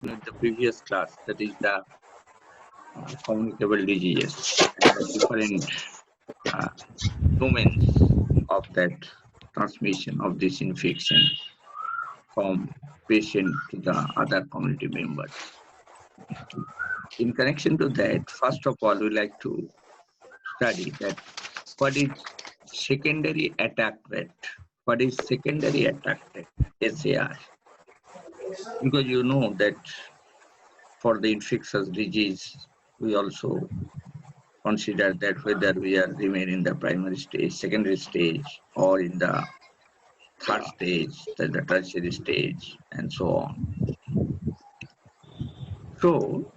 with the previous class, that is the communicable diseases and the different domains of that transmission of this infection from patient to the other community members. In connection to that, first of all, we like to study that what is secondary attack rate. What is secondary attack rate, SAR? Because you know that for the infectious disease, we also consider that whether we are remain in the primary stage, secondary stage, or in the third stage, the tertiary stage, and so on. So,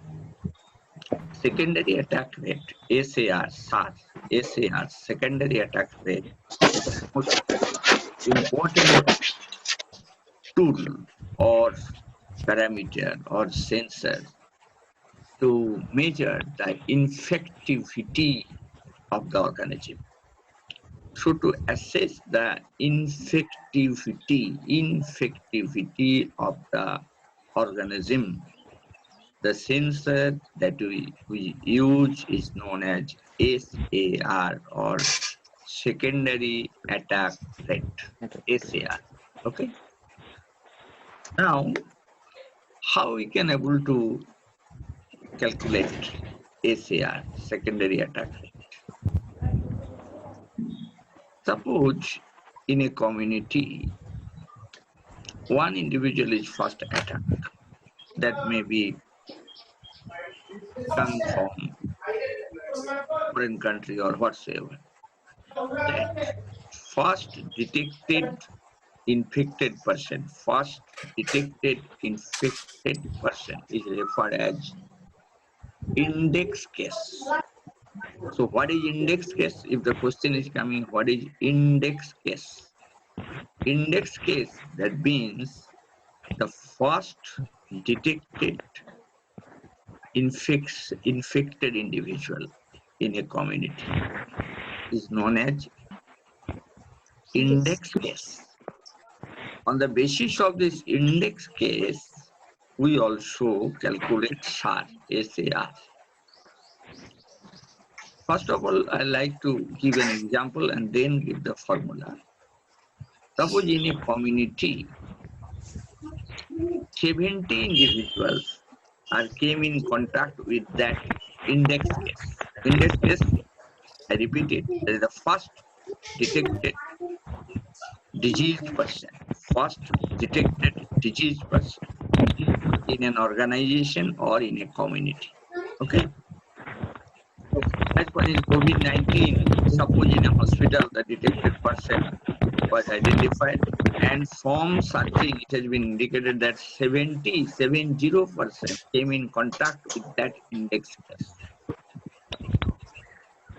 secondary attack rate, SAR, secondary attack rate is the most important tool or parameter or sensor to measure the infectivity of the organism. So to assess the infectivity of the organism, the sensor that we use is known as SAR or secondary attack rate, SAR. Okay. Now, how we can able to calculate SAR, secondary attack rate? Suppose in a community, one individual is first attacked. That may be come from foreign country or whatsoever. That first detected infected person is referred as index case. So what is index case? If the question is coming, what is index case? Index case, that means the first detected infected individual in a community is known as index case. On the basis of this index case, we also calculate SAR. First of all, I like to give an example and then give the formula. Suppose in a community, 70 individuals came in contact with that index case. Index case, I repeat it, that is the first detected diseased person. First detected diseased person in an organization or in a community. Okay. As far as COVID-19, suppose in a hospital the detected person was identified, and from searching it has been indicated that 70% came in contact with that index case.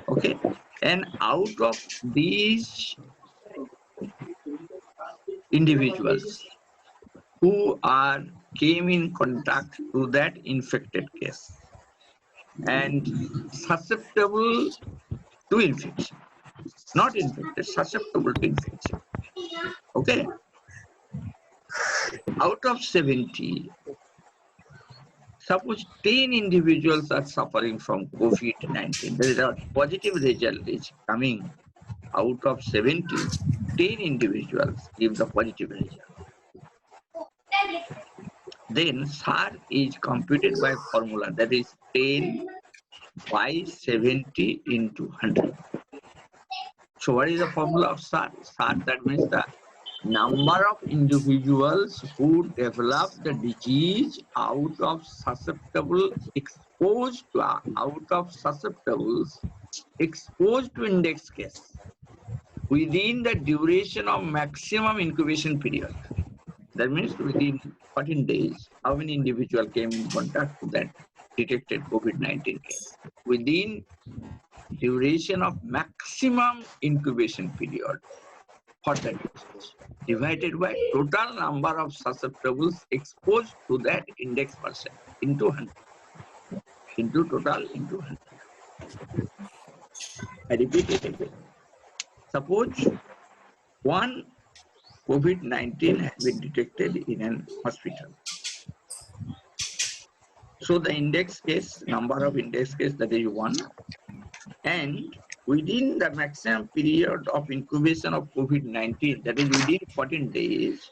Okay, and out of these individuals who came in contact to that infected case and susceptible to infection, not infected, susceptible to infection. Okay, out of 70, suppose 10 individuals are suffering from COVID-19. There is a positive result is coming out of 70, 10 individuals give the positive result. Then SAR is computed by formula, that is 10 by 70 into 100. So what is the formula of SAR? SAR, that means the number of individuals who develop the disease out of susceptible, exposed to index case within the duration of maximum incubation period. That means within 14 days, how many individuals came in contact with that detected COVID-19 case? Within duration of maximum incubation period for that disease, divided by total number of susceptibles exposed to that index person into 100. Into total into 100. I repeat it again. Suppose one COVID-19 has been detected in an hospital. So the index case, number of index case, that is 1. And within the maximum period of incubation of COVID-19, that is within 14 days,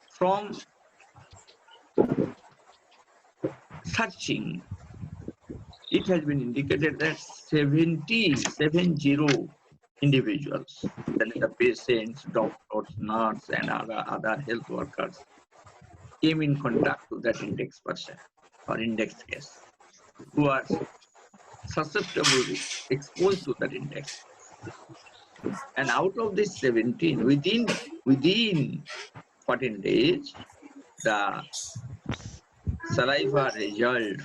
from searching, it has been indicated that 70 individuals, that is the patients, doctors, nurses, and other health workers, came in contact with that index person or index case, who are susceptible, exposed to that index. And out of this 17, within 14 days, the saliva result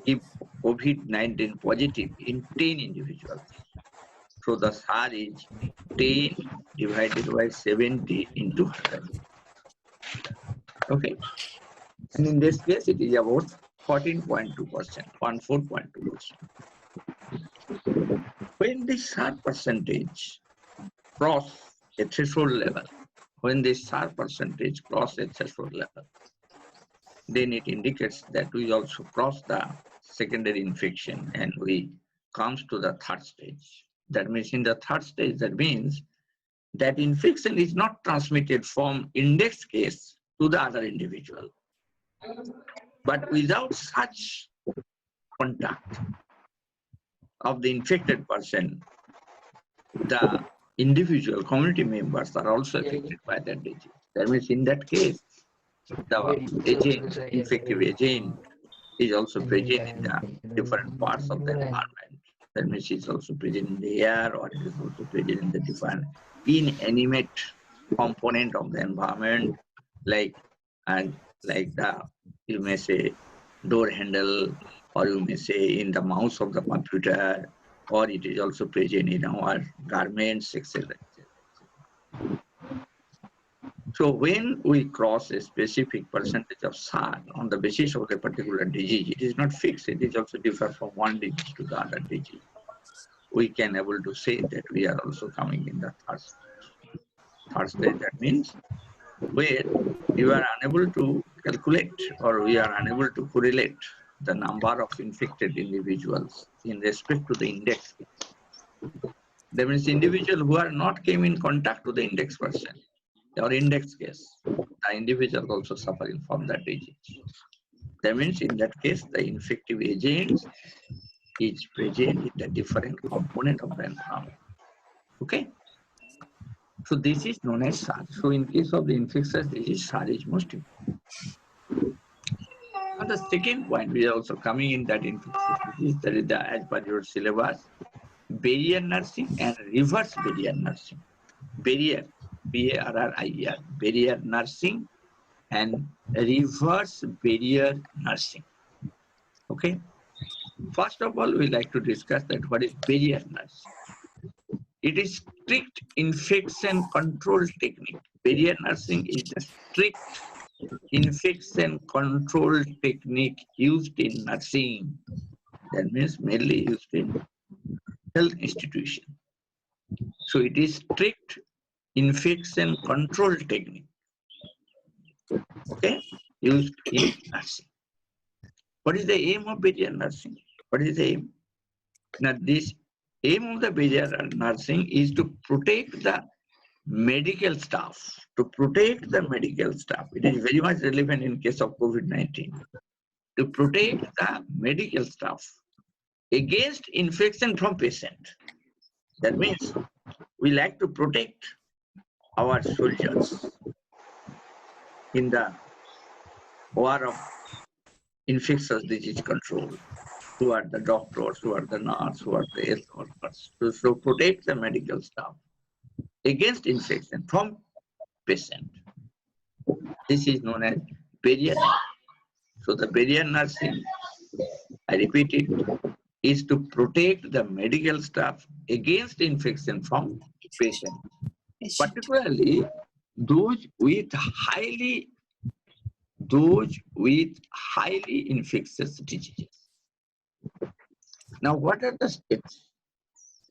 give COVID-19 positive in 10 individuals. So the SAR is 10 divided by 70 into 100. Okay. And in this case, it is about 14.2%, 14.2%. When this SAR percentage cross a threshold level, when this SAR percentage cross a threshold level, then it indicates that we also cross the secondary infection and we comes to the third stage. That means in the third stage, that means that infection is not transmitted from index case to the other individual. But without such contact of the infected person, the individual community members are also affected by that disease. That means in that case, the agent, infective agent, is also present in the different parts of the environment. That means it's also present in the air, or it is also present in the different inanimate component of the environment, like the, you may say, door handle, or you may say in the mouse of the computer, or it is also present in our garments, etc. So when we cross a specific percentage of SAR on the basis of a particular disease, it is not fixed. It is also different from one disease to the other disease. We can able to say that we are also coming in the third stage. Third stage, that means where you are unable to calculate, or we are unable to correlate the number of infected individuals in respect to the index case. That means individuals who are not came in contact with the index person or index case, the individual also suffering from that disease. That means in that case, the infective agent is present in the different component of the environment. Okay? So this is known as SAR. So in case of the infectious disease, SAR is most important. And the second point, we are also coming in that infectious disease, that is the, as per your syllabus, barrier nursing and reverse barrier nursing. Barrier, B-A-R-R-I-E-R, barrier nursing and reverse barrier nursing. Okay? First of all, we like to discuss that what is barrier nursing. It is strict infection control technique. Barrier nursing is the strict infection control technique used in nursing. That means mainly used in health institution. So it is strict infection control technique. Okay, used in nursing. What is the aim of barrier nursing? What is the aim? Now, this aim of the barrier nursing is to protect the medical staff. To protect the medical staff, it is very much relevant in case of COVID-19. To protect the medical staff against infection from patient. That means we like to protect our soldiers in the war of infectious disease control, who are the doctors, who are the nurses, who are the health workers. So protect the medical staff against infection from patient. This is known as barrier nursing. So the barrier nursing, I repeat it, is to protect the medical staff against infection from patient. Particularly those with highly infectious diseases. Now, what are the steps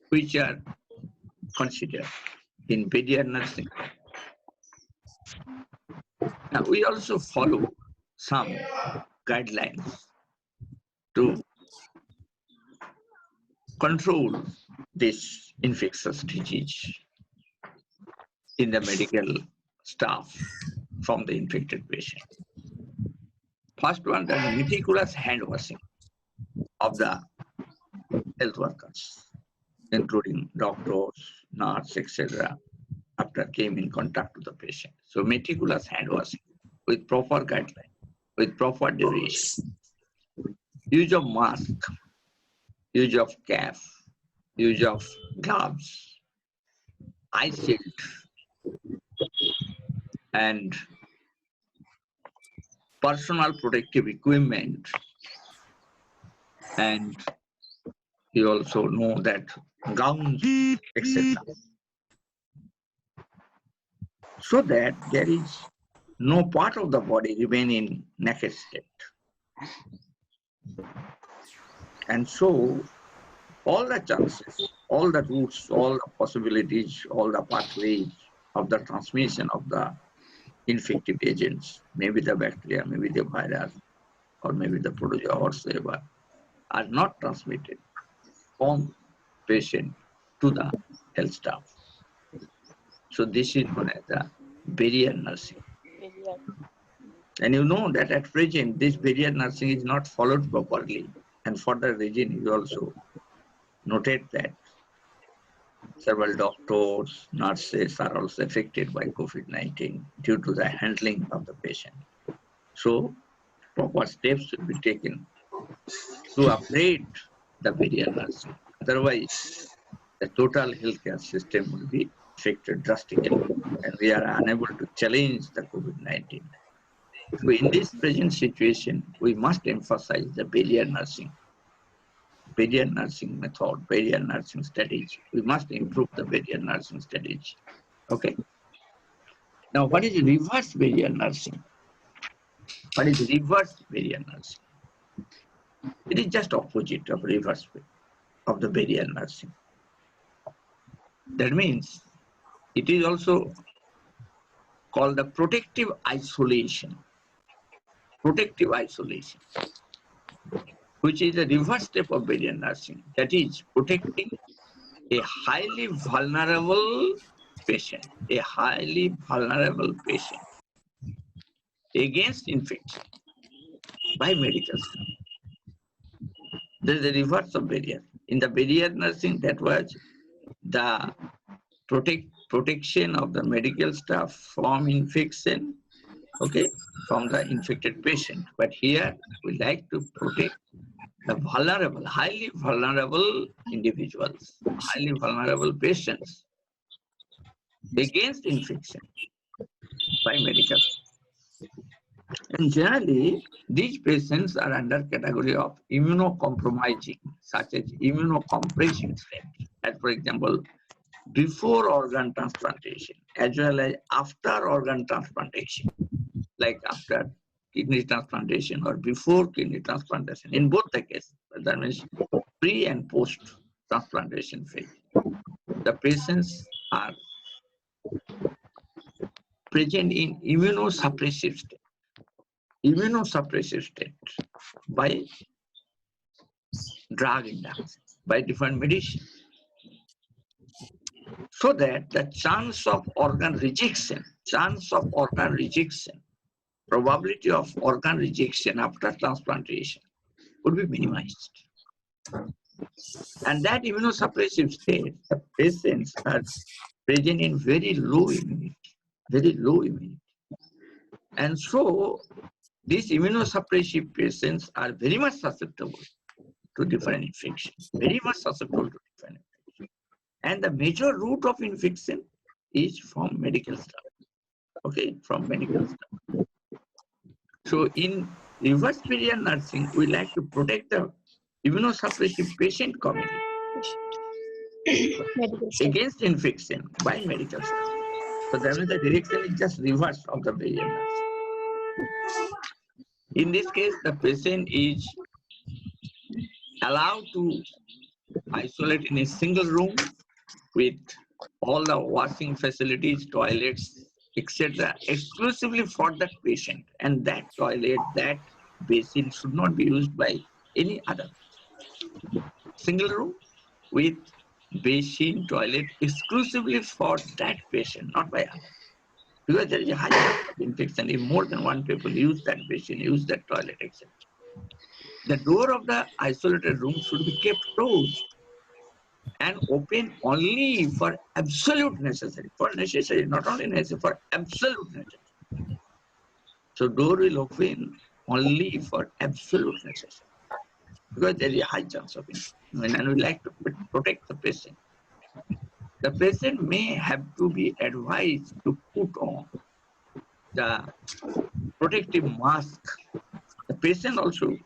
which are considered in barrier nursing? Now, we also follow some guidelines to control this infectious disease in the medical staff from the infected patient. First one, the meticulous hand washing of the health workers, including doctors, nurse, etc., after came in contact with the patient. So meticulous hand washing with proper guideline, with proper duration, use of mask, use of cap, use of gloves, eye shield, and personal protective equipment. And you also know that gowns, etc. So that there is no part of the body remain in naked state. And so all the chances, all the routes, all the possibilities, all the pathways of the transmission of the infective agents, maybe the bacteria, maybe the virus, or maybe the protozoa or whatsoever, are not transmitted from patient to the health staff. So this is known as the barrier nursing. And you know that at present, this barrier nursing is not followed properly. And for that reason, you also noted that several doctors, nurses are also affected by COVID-19 due to the handling of the patient. So proper steps should be taken to upgrade the barrier nursing. Otherwise, the total healthcare system will be affected drastically, and we are unable to challenge the COVID-19. So in this present situation, we must emphasize the barrier nursing method, barrier nursing strategy. We must improve the barrier nursing strategy. Okay. Now, what is reverse barrier nursing? What is reverse barrier nursing? It is just opposite of reverse of the barrier nursing. That means it is also called the protective isolation. Protective isolation, which is the reverse step of barrier nursing. That is protecting a highly vulnerable patient, against infection by medical staff. There is a reverse of barrier. In the barrier nursing, that was the protection of the medical staff from infection, okay, from the infected patient. But here we like to protect the vulnerable, highly vulnerable individuals, highly vulnerable patients against infection by medical staff. And generally, these patients are under category of immunocompromising, such as immunocompressing state, as for example, before organ transplantation, as well as after organ transplantation, like after kidney transplantation or before kidney transplantation. In both the cases, that means pre and post transplantation phase, the patients are present in immunosuppressive state by drug induction, by different medicine, so that the chance of organ rejection, probability of organ rejection after transplantation would be minimized. And that immunosuppressive state, the patients are present in very low immunity. And so these immunosuppressive patients are very much susceptible to different infections, And the major route of infection is from medical staff, okay, from medical staff. So in reverse barrier nursing, we like to protect the immunosuppressive patient community against infection by medical staff. So that means the direction is just reverse of the barrier nursing. In this case, the patient is allowed to isolate in a single room with all the washing facilities, toilets, etc., exclusively for that patient. And that toilet, that basin should not be used by any other single room with basin, toilet exclusively for that patient, not by others. Because there is a high chance of infection if more than one people use that basin, use that toilet, etc. The door of the isolated room should be kept closed and open only for absolute necessary. For necessary, not only necessary, for absolute necessary. So door will open only for absolute necessary. Because there is a high chance of infection. And we like to protect the patient. The patient may have to be advised to put on the protective mask. The patient also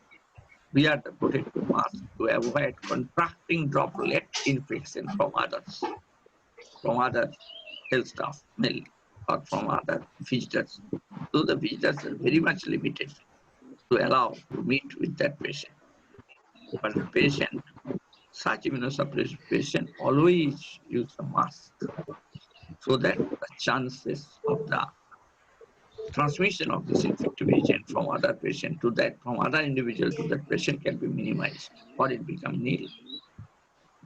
wear the protective mask to avoid contracting droplet infection from others, from other health staff, mainly, or from other visitors. So the visitors are very much limited to allow to meet with that patient. But the patient, such immunosuppressed patient, always use a mask so that the chances of the transmission of this infective agent from other patient to that, from other individual to that patient can be minimized or it become nil.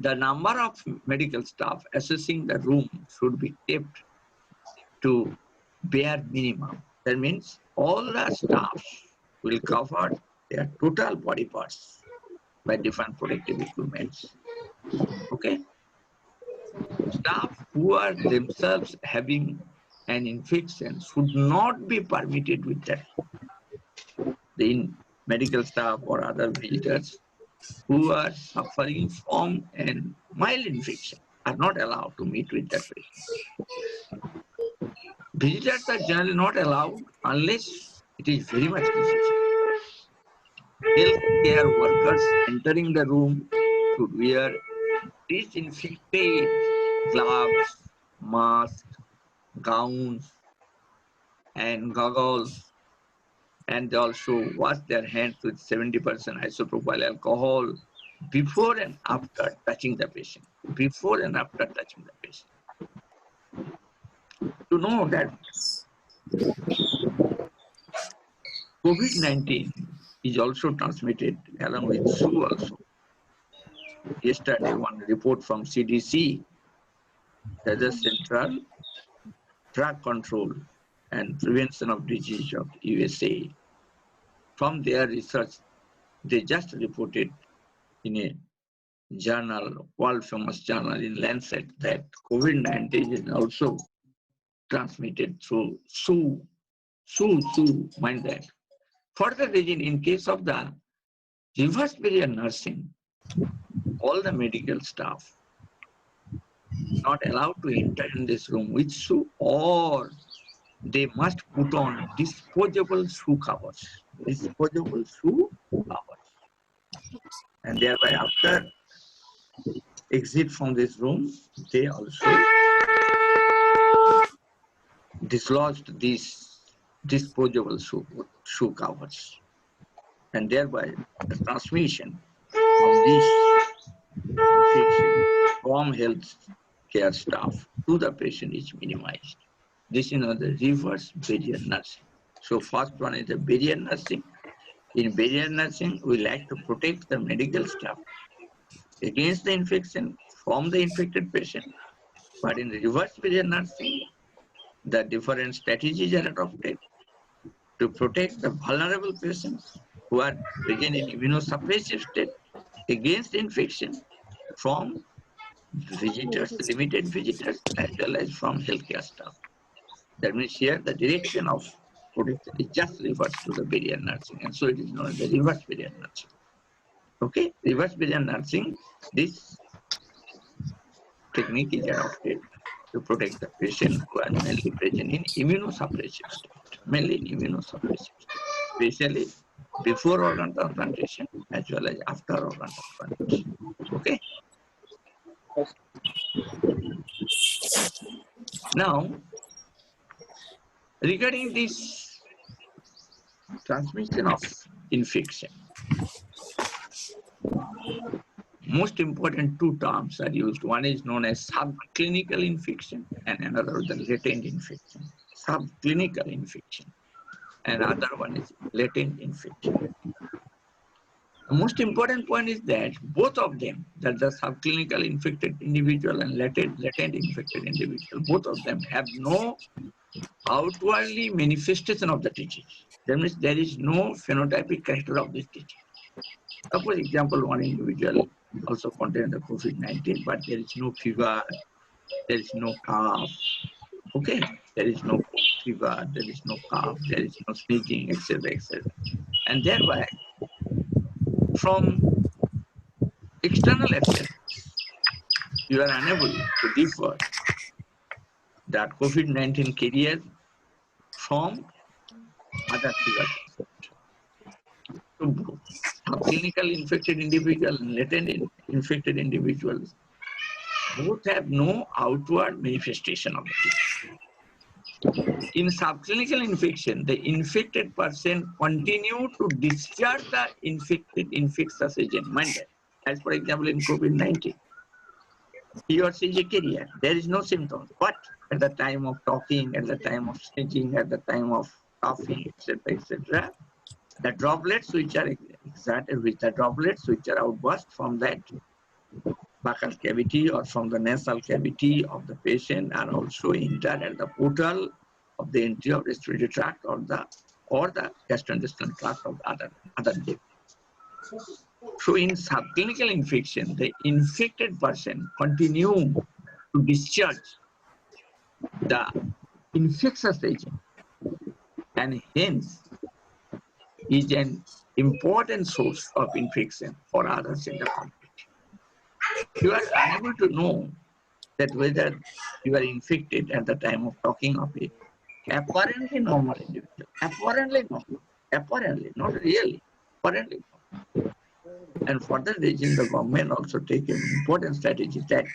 The number of medical staff assessing the room should be kept to bare minimum. That means all the staffs will cover their total body parts by different protective equipments. Okay? Staff who are themselves having an infection should not be permitted with that. The medical staff or other visitors who are suffering from a mild infection are not allowed to meet with that patient. Visitors are generally not allowed unless it is very much necessary. Healthcare workers entering the room should wear disinfected gloves, masks, gowns, and goggles, and they also wash their hands with 70% isopropyl alcohol before and after touching the patient. Before and after touching the patient. To know that COVID-19 is also transmitted along with flu also. Yesterday, one report from CDC, the Central Drug Control and Prevention of Disease of USA, from their research, they just reported in a journal, world famous journal in Lancet, that COVID-19 is also transmitted through mind that. For that reason, in case of the reverse barrier nursing, all the medical staff not allowed to enter in this room with shoe, or they must put on disposable shoe covers. Disposable shoe covers. And thereby after exit from this room, they also dislodged these disposable shoe covers. And thereby the transmission of this infection from health care staff to the patient is minimized. This is the reverse barrier nursing. So first one is the barrier nursing. In barrier nursing, we like to protect the medical staff against the infection from the infected patient. But in reverse barrier nursing, the different strategies are adopted to protect the vulnerable patients who are present in immunosuppressive state against infection from visitors, limited visitors, as well as from healthcare staff. That means here the direction of protection is just reverse to the barrier nursing, and so it is known as the reverse barrier nursing. Okay, reverse barrier nursing, this technique is adopted to protect the patient who are mainly present in immunosuppressive state, mainly in immunosuppressive state, especially before organ transplantation as well as after organ transplantation. Okay. Now, regarding this transmission of infection, most important two terms are used. One is known as subclinical infection and another is the latent infection. Subclinical infection and other one is latent infection. The most important point is that both of them, that the subclinical infected individual and latent infected individual, both of them have no outwardly manifestation of the disease. That means there is no phenotypic character of this disease. Suppose example, one individual also contains the COVID-19, but there is no fever, there is no cough, okay? There is no fever, there is no cough, there is no sneezing, etc., etc. And thereby, from external appearance, you are unable to differ that COVID-19 carrier from other fever patients. So both subclinical infected individuals and latent infected individuals both have no outward manifestation of the disease. In subclinical infection, the infected person continue to discharge the infected infectious agent. Mind that. As for example, in COVID-19, he or she is a carrier. There is no symptoms. But at the time of talking, at the time of sneezing, at the time of coughing, etc., the droplets which are exerted, the droplets which are outburst from that buccal cavity or from the nasal cavity of the patient are also entered at the portal of the entry of respiratory tract or the gastrointestinal tract of the other liver. So in subclinical infection, the infected person continue to discharge the infectious agent and hence is an important source of infection for others in the community. You are unable to know that whether you are infected at the time of talking of a apparently normal individual. Apparently, not really, apparently. And for that reason, the government also take an important strategy that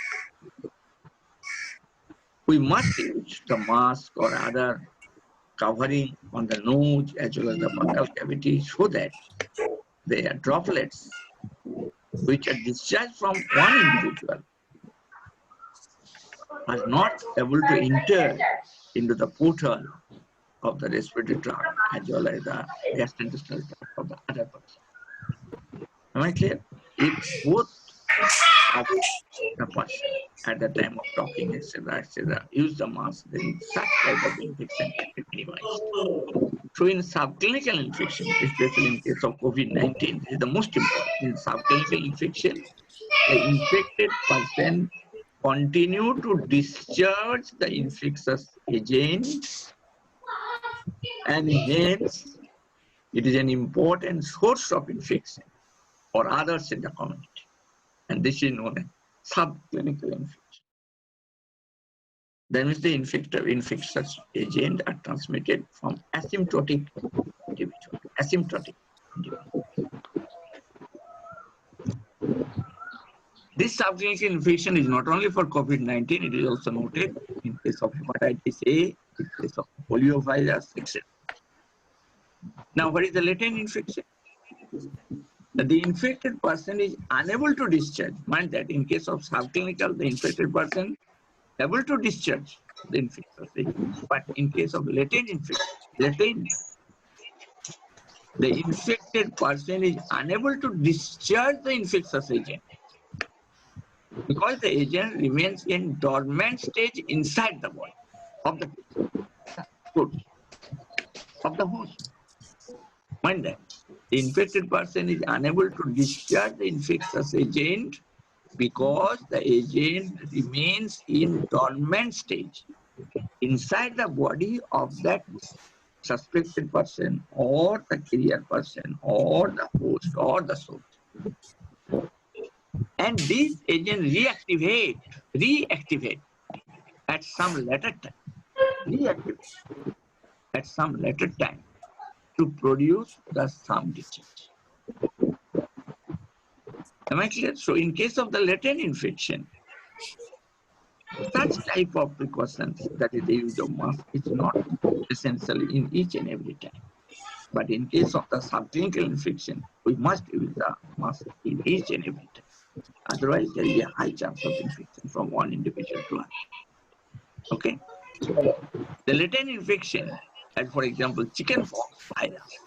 we must use the mask or other covering on the nose as well as the buccal cavity so that the droplets which are discharged from one individual are not able to enter into the portal of the respiratory tract as well as the gastrointestinal tract of the other person. Am I clear? If both of the person at the time of talking, etc., use the mask, then such type of infection can be minimized. So in subclinical infection, especially in case of COVID-19, this is the most important. In subclinical infection, the infected person continue to discharge the infectious agent and hence it is an important source of infection for others in the community. And this is known as subclinical infection. That means the infectious agent are transmitted from asymptotic individual to asymptotic individual. This subclinical infection is not only for COVID-19, it is also noted in case of hepatitis A, in case of poliovirus, etc. Now, what is the latent infection? The infected person is unable to discharge. Mind that in case of subclinical, the infected person able to discharge the infectious agent. But in case of latent infection, the infected person is unable to discharge the infectious agent because the agent remains in dormant stage inside the body of the patient, of the host. Mind that the infected person is unable to discharge the infectious agent because the agent remains in dormant stage inside the body of that suspected person or the carrier person or the host or the source. And this agent reactivate at some later time, to produce the some discharge. Am I clear? So in case of the latent infection, such type of precautions, that is the use of mask, is not essentially in each and every time. But in case of the subclinical infection, we must use the mask in each and every time. Otherwise, there is a high chance of infection from one individual to another. Okay? The latent infection, as for example, chickenpox virus,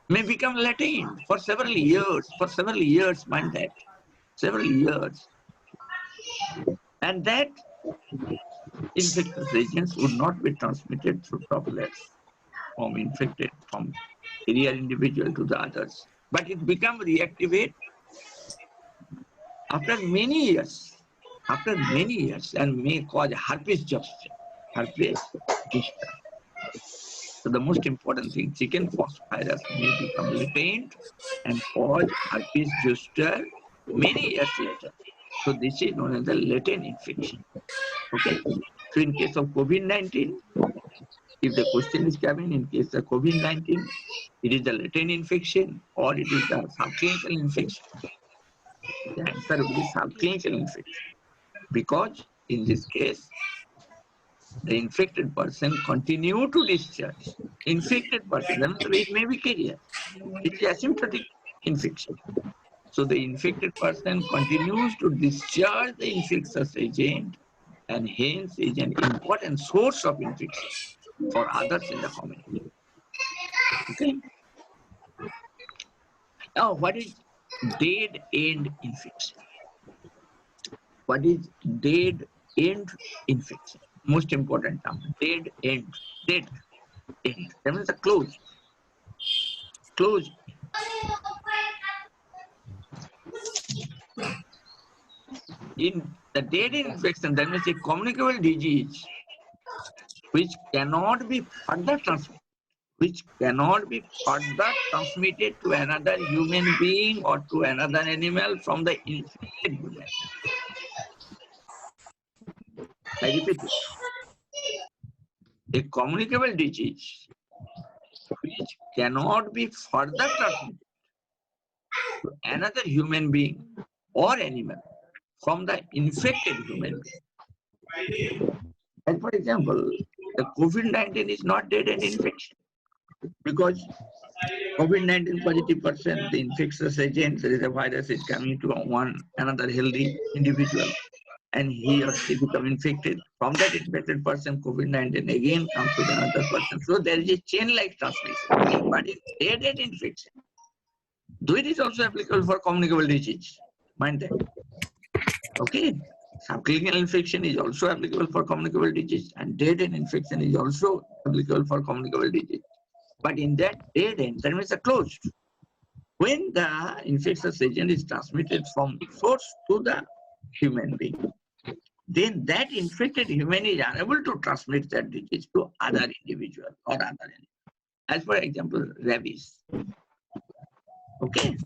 may become latent for several years, mind that, several years. And that infectious agents would not be transmitted through droplets from area individual to the others. But it become reactivate after many years, and may cause herpes zoster. So the most important thing, chickenpox virus may become latent and cause herpes zoster many years later. So this is known as the latent infection. Okay. So in case of COVID-19, if the question is coming in case of COVID-19, it is the latent infection or it is the subclinical infection. The answer will be subclinical infection, because in this case, the infected person continue to discharge. Infected person, it may be carrier. It is asymptotic infection. So the infected person continues to discharge the infectious agent, and hence is an important source of infection for others in the community. Okay. Now, what is dead end infection? What is dead end infection? Most important term, dead end. Dead end. That means a closed. Closed. In the dead end infection, that means a communicable disease which cannot be further transmitted. To another human being or to another animal from the infected human. I repeat it. A communicable disease which cannot be further transmitted to another human being or animal from the infected human being. And for example, the COVID-19 is not dead end infection, because COVID-19 positive person, the infectious agent, there is a virus is coming to another healthy individual, and he or she become infected. From that infected person, COVID-19 again comes to another person. So there is a chain-like transmission, but it's dead end infection. Though it is also applicable for communicable disease. Mind that. Okay. Subclinical infection is also applicable for communicable disease, and dead end infection is also applicable for communicable disease. But in that dead end, that means a closed. When the infectious agent is transmitted from source to the human being, then that infected human is unable to transmit that disease to other individual or other animal. As for example, rabies. Okay.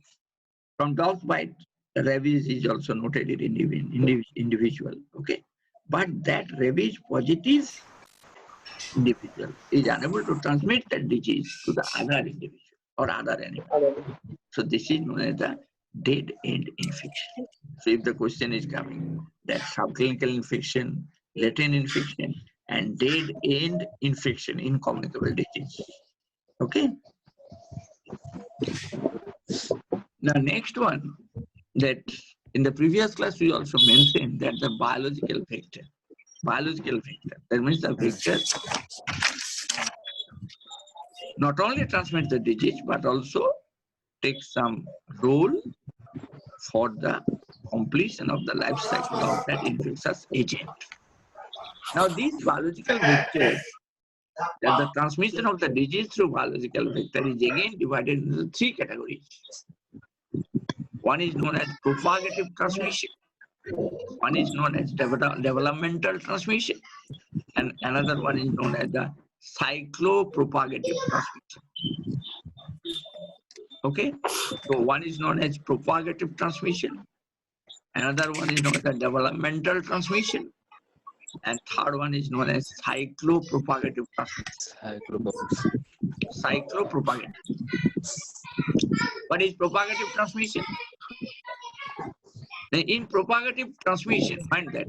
From dog bite, rabies is also noted in individual. Okay. But that rabies positive individual is unable to transmit that disease to the other individual or other animal. So this is known as the dead end infection. So if the question is coming that subclinical infection, latent infection, and dead end infection in communicable disease. Okay. Now next one, that in the previous class we also mentioned that the biological vector. That means the vector not only transmits the disease but also takes some role for the completion of the life cycle of that infectious agent. Now these biological vectors, that the transmission of the disease through biological vector is again divided into three categories. One is known as propagative transmission, one is known as developmental transmission, and another one is known as the cyclopropagative transmission. Okay, so one is known as propagative transmission, another one is known as the developmental transmission, and third one is known as cyclopropagative transmission. Cyclopropagative. What is propagative transmission? In propagative transmission, mind that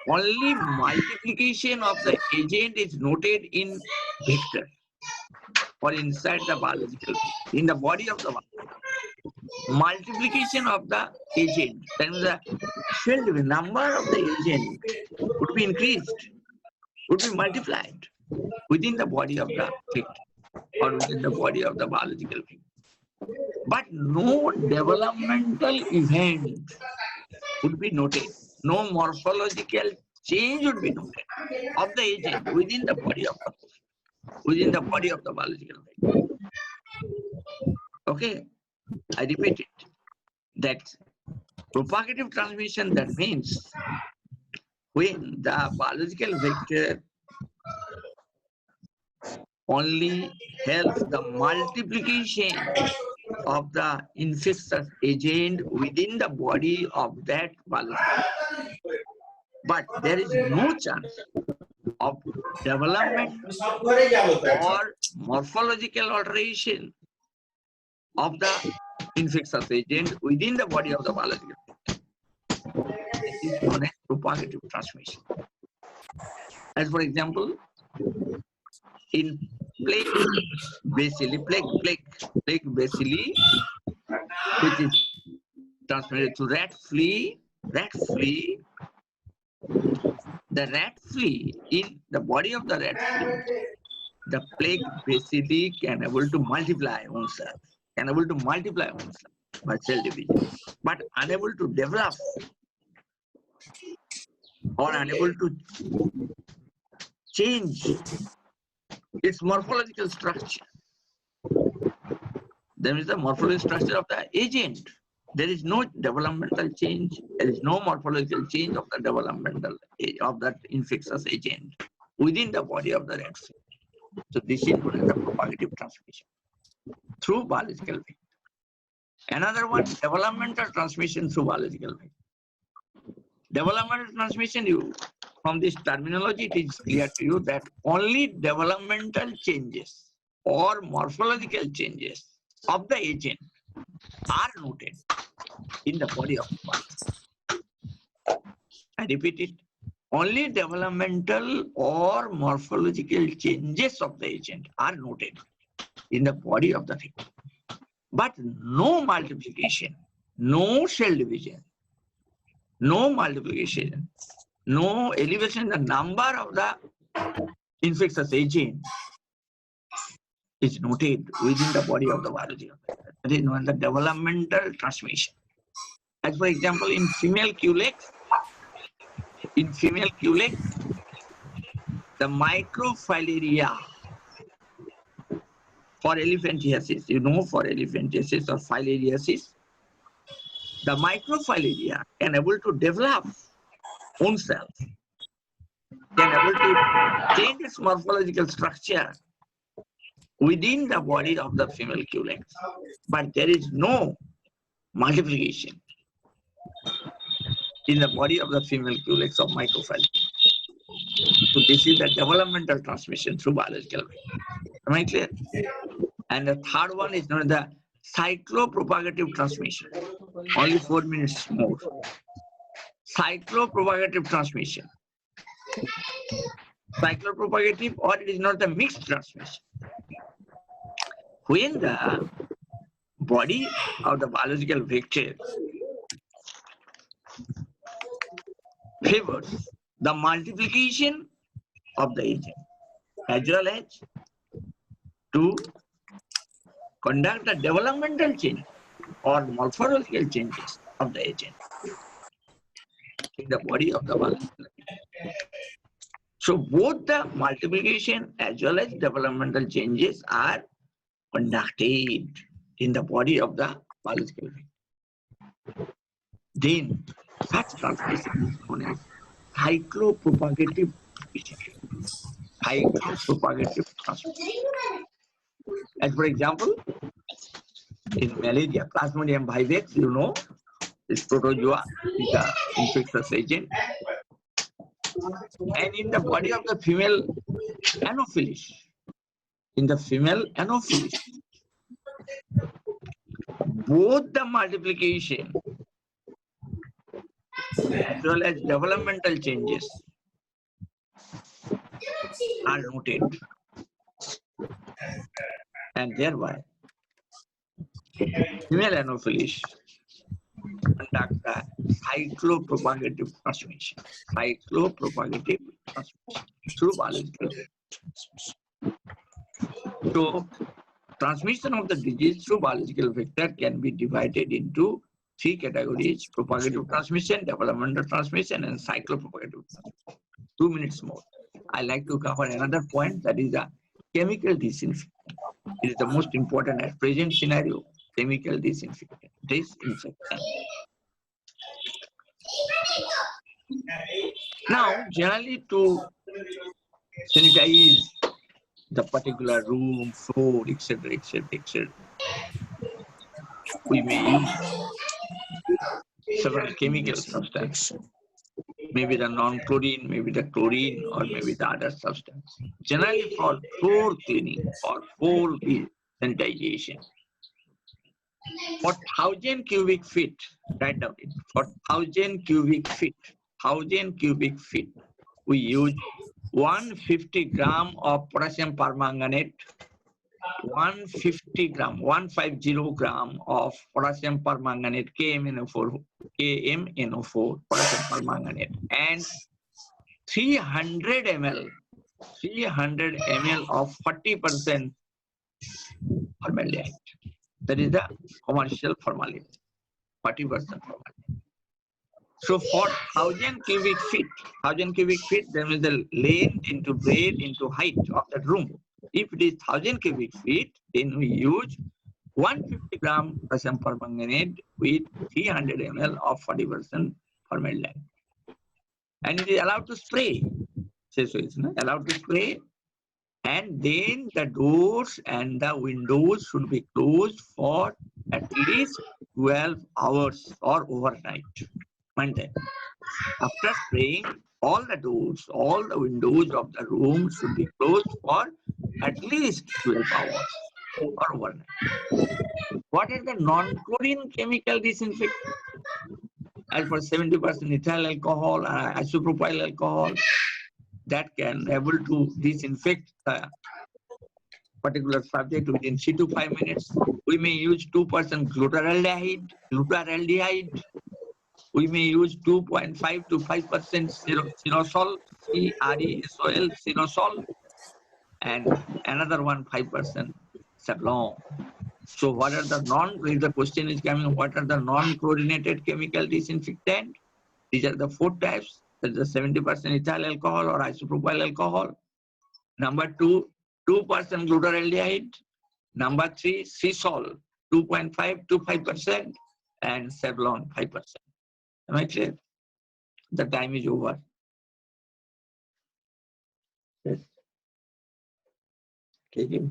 only multiplication of the agent is noted in vector or inside the biological, in the body of the body. Multiplication of the agent, that means the field number of the agent would be increased, would be multiplied within the body of the vector. or within the body of the biological being. But no developmental event would be noted. No morphological change would be noted of the agent within the body of the biological being. Okay, I repeat it. That propagative transmission, that means when the biological vector only helps the multiplication of the infectious agent within the body of that biological. But there is no chance of development or morphological alteration of the infectious agent within the body of the biological. This is known as propagative transmission. As for example, in plague bacilli, which is transmitted to rat flea, the rat flea, in the body of the rat flea, the plague bacilli can able to multiply oneself, by cell division, but unable to develop or unable to change its morphological structure. There is the morphological structure of the agent. There is no developmental change. There is no morphological change of the developmental of that infectious agent within the body of the rat flea. So this is known as the propagative transmission through biological way. Another one, developmental transmission through biological way. Developmental transmission, from this terminology, it is clear to you that only developmental changes or morphological changes of the agent are noted in the body of the body. I repeat it. Only developmental or morphological changes of the agent are noted in the body of the victim. But no multiplication, no cell division, no multiplication, no elevation in the number of the infectious agent is noted within the body of the biological vector. That is known as the developmental transmission. As for example, in female culex, the microfilaria for elephantiasis, for elephantiasis or filariasis, the microfilaria can able to develop oneself, can able to change its morphological structure within the body of the female culex, but there is no multiplication in the body of the female culex of microfilaria. So this is the developmental transmission through biological way. Am I clear? And the third one is known as the cyclopropagative transmission. Only 4 minutes more. Cyclopropagative transmission. Cyclopropagative, or it is not the mixed transmission. When the body of the biological vector favors the multiplication of the agent as well as to conduct the developmental change or morphological changes of the agent in the body of the biological vector. So both the multiplication as well as developmental changes are conducted in the body of the biological vector. Then such transmission is known as cyclopropagative transmission. Cyclopropagative transmission. As for example, in malaria, Plasmodium vivax, this protozoa is an infectious agent. And in the body of the female Anopheles, both the multiplication as well as developmental changes are noted, and thereby female Anopheles conduct the cyclopropagative transmission. Through biological. So Transmission of the disease through biological vector can be divided into three categories: propagative transmission, developmental transmission, and cyclopropagative transmission. 2 minutes more. I like to cover another point, that is a chemical disinfectant. It is the most important at present scenario. Chemical disinfectant. Now, generally to sanitize the particular room, floor, etc., etc., etc., we may use several chemical substances. Maybe the non-chlorine, maybe the chlorine, or maybe the other substance. Generally for floor cleaning or floor sanitization. For 1,000 cubic feet, write down it. For 1,000 cubic feet, we use 150 gram of potassium permanganate, 150 gram of potassium permanganate, KMNO4 potassium permanganate, and 300 ml of 40% formaldehyde. That is the commercial formaldehyde, 40% formaldehyde. So for 1,000 cubic feet, there is the length into breadth into height of that room. If it is 1,000 cubic feet, then we use 150 gram potassium permanganate with 300 ml of 40% formaldehyde. And it is allowed to spray. So it's not allowed to spray. And then the doors and the windows should be closed for at least 12 hours or overnight. After spraying, all the doors, all the windows of the room should be closed for at least 12 hours or overnight. What are the non-chlorine chemical disinfectants? As for 70% ethyl alcohol, isopropyl alcohol, that can able to disinfect the particular subject within 3 to 5 minutes. We may use 2% glutaraldehyde. We may use 2.5 to 5% cerosol, CRESOL, cerosol, and another one 5% Savlon. So what are the the question is coming, what are the non-chlorinated chemical disinfectant? These are the 4 types. That is the 70% ethyl alcohol or isopropyl alcohol. Number 2, 2% glutaraldehyde. Number 3, cerosol, 2.5 to 5%, and Savlon, 5%. Am I clear? The time is over. Yes. Okay.